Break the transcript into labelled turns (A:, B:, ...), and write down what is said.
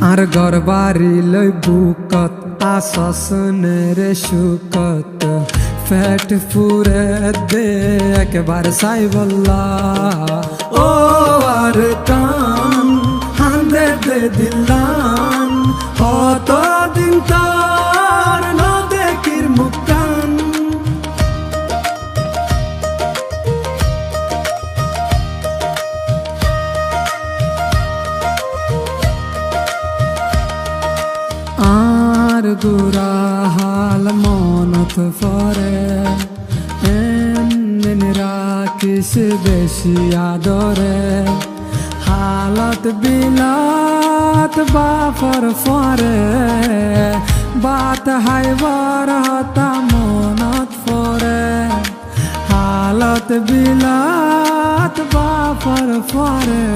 A: আর ঘর বাড়ি লই বুকত আসনের সুকত ফেট ফুরে দে একবার সাই বল্লা ও আর কান হান্দে দে দিলান কত দিন তার না দেখির মুকান আর গুরা হাল মনত ফরে এমন রাখিস বেশি আদরে হালত বিলাত বাফর ফরে বাত হাইবার হতা মনত ফরে হালত বিলাত বাফর ফরে।